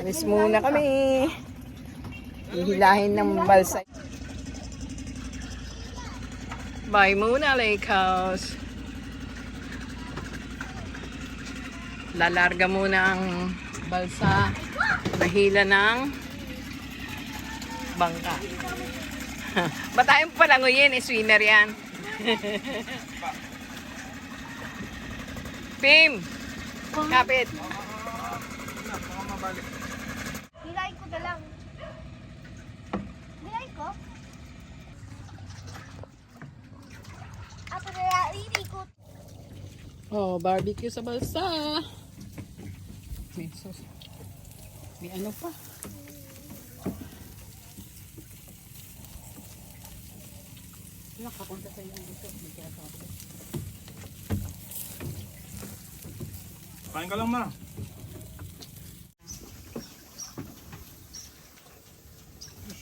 Alis muna kami. Hihilahin ng balsa. Bye muna, Lake House. Lalarga muna ang balsa. Nahila ng bangka. Ba tayong palangoyin, swimmer yan. Pim! Kapit! Hilay ko na lang. Hilay ko? Ako na ikot. Oh, barbecue sa balsa. May sauce. May ano pa? Nakapunta sa inyo dito. Kain ka lang, ma.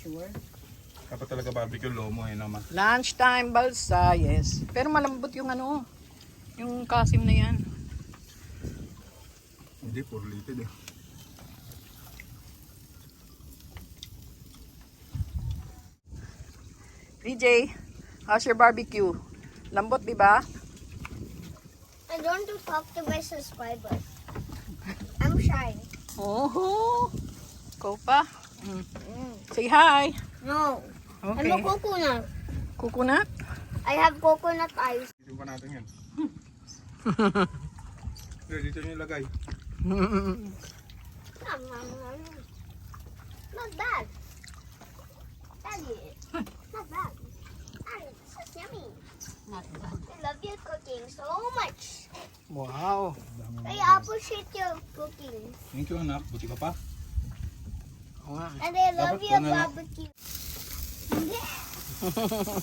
Sure. Dapat talaga barbecue lomo eh, no, ma. Lunchtime balsa, yes. Pero malambot yung ano, yung kasim na yan. Hindi, puro litid eh. PJ, how's your barbecue? Lambot, di ba? I don't want to talk to my subscribers. I'm shy. Oh, go pa. Say hi. No. Okay. I'm a coconut. Coconut? I have coconut eyes. Dito pa natin yan. Dito nyo ilagay. Not bad. Daddy, not bad. This is yummy. Not bad. I love your cooking so much. Wow. I appreciate your cooking. Thank you, anak. Buti ka pa. Oo nga. And I love Dapat your ko na lang. barbecue.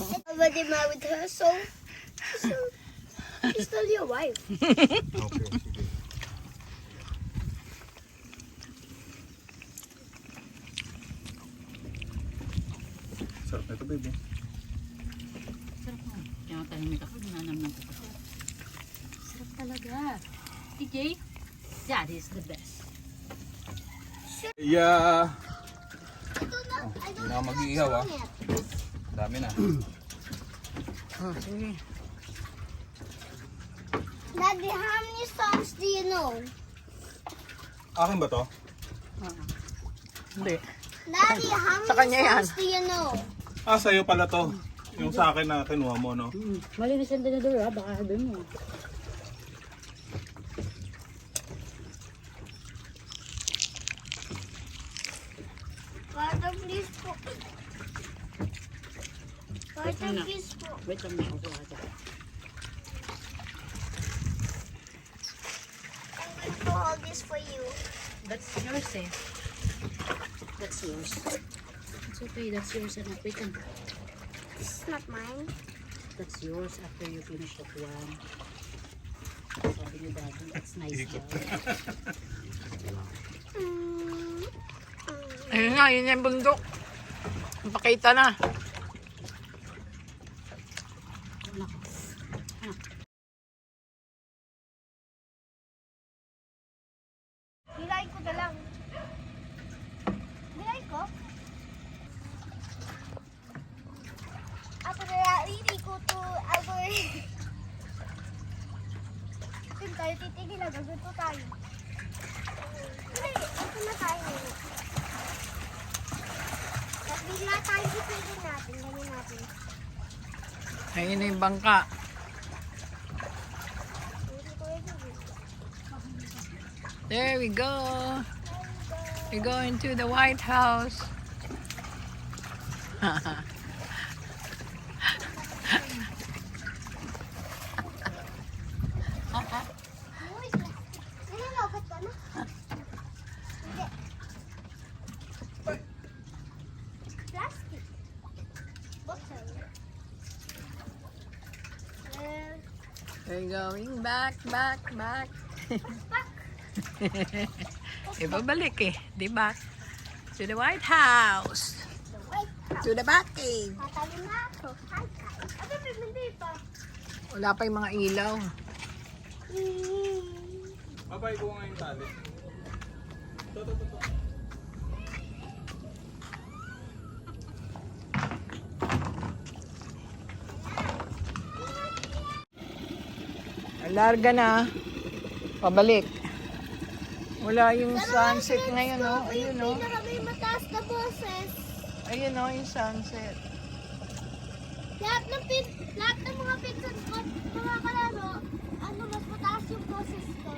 I'm already married her, so she's still your wife. Okay, sige. Sarap na ito, baby. Sarap mo. Kaya tahimik ako, nanamnam ko pa. Sarap talaga. TJ, that is the best. Yeah. I Hindi na ako mag-iihaw, ah. Dami na. Sige. Daddy, how many songs do you know? Akin ba to? Hindi. Daddy, how Sa many kanya yan. songs do you know? Ah, sa'yo pala to. Yung sa akin na kinuha mo, no? Malinis ang tinador ha, baka sabihin mo. Carter, please po. Carter, please po. Wait lang, may kukuha dyan. I'm going to hold this for you. That's yours eh. That's yours. It's okay, that's yours. And wait lang. This is not mine. That's yours after you finish that one. Sabi ni Daddy, that's nice daw. Mm. Ayun nga, yun yung bundok. Pakita na. Hilay ko na lang. Hilay ko? Ako na ko to avoid. Doon tayo titigil na. Gagawin tayo. Hindi, ito na tayo. Tapos bigla tayo titigil natin. Gawin natin. Ayun na yung bangka. There we go. We're going to the White House. Uy, nanalogat ka na. Hindi. Plastic. Buksan. We're going back. Ibabalik eh, di ba? To the White House. Wait. To the Batcave. Tatalo na ako. Hi, guys. Ano, hindi pa. Wala pa yung mga ilaw. Babay ko nga yung tali. Ito. Larga na. Pabalik. Wala yung sunset ngayon, no? Ayun, no? Pinaka may mataas na boses. Ayun, no? Yung sunset. Lahat ng mga pinsan ko, mga kalaro, ano, mas mataas yung boses ko.